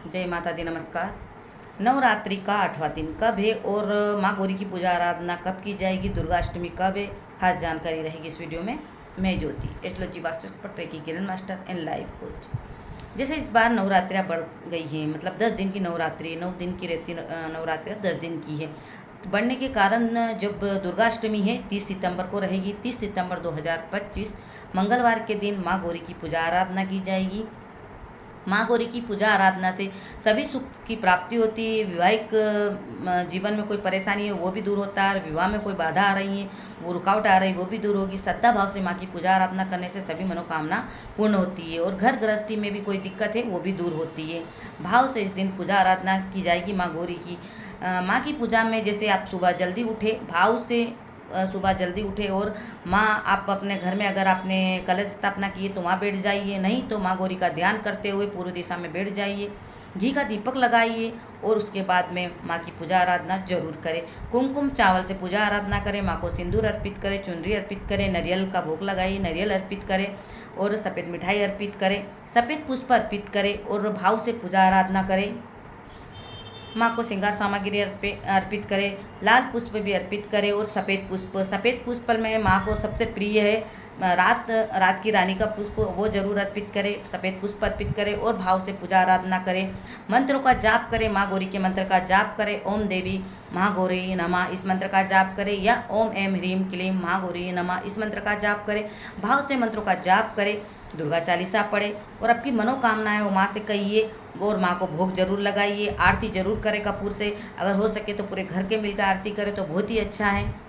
जय माता दी, नमस्कार। नवरात्रि का 8वां दिन कब है और माँ गौरी की पूजा आराधना कब की जाएगी, दुर्गाष्टमी कब है, खास जानकारी रहेगी इस वीडियो में। मैं ज्योति, एस्ट्रोलॉजी वास्तु पट्टे की किरण मास्टर एंड लाइफ कोच। जैसे इस बार नवरात्रियाँ बढ़ गई हैं, मतलब 10 दिन की नवरात्रि, 9 दिन की रहती नवरात्रियाँ 10 दिन की है। तो बढ़ने के कारण जब दुर्गाष्टमी है 30 सितंबर को रहेगी, 30 सितंबर 2025 मंगलवार के दिन माँ गौरी की पूजा आराधना की जाएगी। माँ गौरी की पूजा आराधना से सभी सुख की प्राप्ति होती है। वैवाहिक जीवन में कोई परेशानी है वो भी दूर होता है, विवाह में कोई बाधा आ रही है, वो रुकावट आ रही है वो भी दूर होगी। श्रद्धा भाव से माँ की पूजा आराधना करने से सभी मनोकामना पूर्ण होती है और घर गृहस्थी में भी कोई दिक्कत है वो भी दूर होती है। भाव से इस दिन पूजा आराधना की जाएगी माँ गौरी की। माँ की पूजा में जैसे आप सुबह जल्दी उठे, भाव से सुबह जल्दी उठे और माँ आप अपने घर में अगर आपने कलश स्थापना की है तो वहाँ बैठ जाइए, नहीं तो माँ गौरी का ध्यान करते हुए पूर्व दिशा में बैठ जाइए। घी का दीपक लगाइए और उसके बाद में माँ की पूजा आराधना जरूर करें। कुमकुम चावल से पूजा आराधना करें, माँ को सिंदूर अर्पित करें, चुनरी अर्पित करें, नारियल का भोग लगाइए, नारियल अर्पित करें और सफ़ेद मिठाई अर्पित करें, सफ़ेद पुष्प अर्पित करें और भाव से पूजा आराधना करें। माँ को श्रृंगार सामग्री अर्पित करें, लाल पुष्प भी अर्पित करें और सफ़ेद पुष्प में माँ को सबसे प्रिय है रात की रानी का पुष्प, वो जरूर अर्पित करें, सफ़ेद पुष्प अर्पित करें और भाव से पूजा आराधना करें। मंत्रों का जाप करें, माँ गौरी के मंत्र का जाप करें। ओम देवी महागौरी नमः इस मंत्र का जाप करें या ओम ऐं ह्रीं क्लीं महागौरी नमः इस मंत्र का जाप करें। भाव से मंत्रों का जाप करें, दुर्गा चालीसा पढ़े और आपकी मनोकामनाएं वो माँ से कहिए और माँ को भोग जरूर लगाइए। आरती जरूर करें कपूर से, अगर हो सके तो पूरे घर के मिलकर आरती करें तो बहुत ही अच्छा है।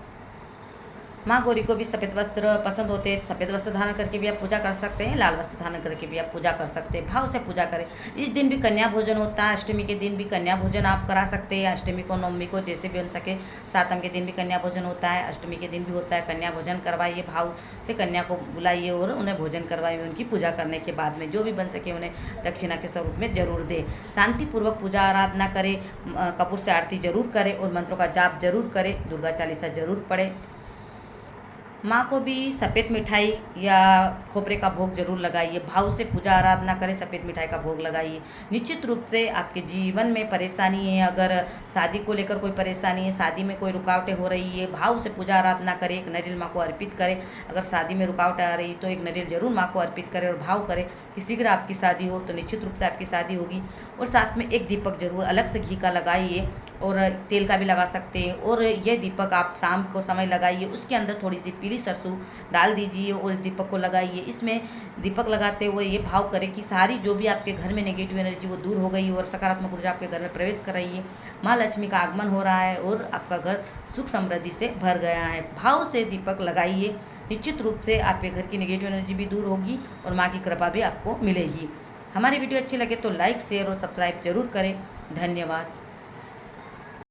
माँ गौरी को भी सफ़ेद वस्त्र पसंद होते हैं, सफ़ेद वस्त्र धारण करके भी आप पूजा कर सकते हैं, लाल वस्त्र धारण करके भी आप पूजा कर सकते हैं। भाव से पूजा करें। इस दिन भी कन्या भोजन होता है, अष्टमी के दिन भी कन्या भोजन आप करा सकते हैं, अष्टमी को नवमी को जैसे भी बन सके। सातम के दिन भी कन्या भोजन होता है, अष्टमी के दिन भी होता है। कन्या भोजन करवाइए, भाव से कन्या को बुलाइए और उन्हें भोजन करवाइए। उनकी पूजा करने के बाद में जो भी बन सके उन्हें दक्षिणा के स्वरूप में जरूर दें। शांतिपूर्वक पूजा आराधना करें, कपूर से आरती जरूर करें और मंत्रों का जाप जरूर करें, दुर्गा चालीसा जरूर पढ़ें। माँ को भी सफ़ेद मिठाई या खोपरे का भोग जरूर लगाइए। भाव से पूजा आराधना करें, सफ़ेद मिठाई का भोग लगाइए। निश्चित रूप से आपके जीवन में परेशानी है, अगर शादी को लेकर कोई परेशानी है, शादी में कोई रुकावटें हो रही है, भाव से पूजा आराधना करें, एक नारियल माँ को अर्पित करें। अगर शादी में रुकावट आ रही तो एक नारियल जरूर माँ को अर्पित करें और भाव करें कि शीघ्र आपकी शादी हो, तो निश्चित रूप से आपकी शादी होगी। और साथ में एक दीपक जरूर अलग से घी का लगाइए और तेल का भी लगा सकते हैं। और ये दीपक आप शाम को समय लगाइए, उसके अंदर थोड़ी सी पीली सरसों डाल दीजिए और इस दीपक को लगाइए। इसमें दीपक लगाते हुए ये भाव करें कि सारी जो भी आपके घर में नेगेटिव एनर्जी वो दूर हो गई और सकारात्मक ऊर्जा आपके घर में प्रवेश कर रही है। माँ लक्ष्मी का आगमन हो रहा है और आपका घर सुख समृद्धि से भर गया है। भाव से दीपक लगाइए, निश्चित रूप से आपके घर की नेगेटिव एनर्जी भी दूर होगी और माँ की कृपा भी आपको मिलेगी। हमारी वीडियो अच्छी लगे तो लाइक, शेयर और सब्सक्राइब जरूर करें। धन्यवाद।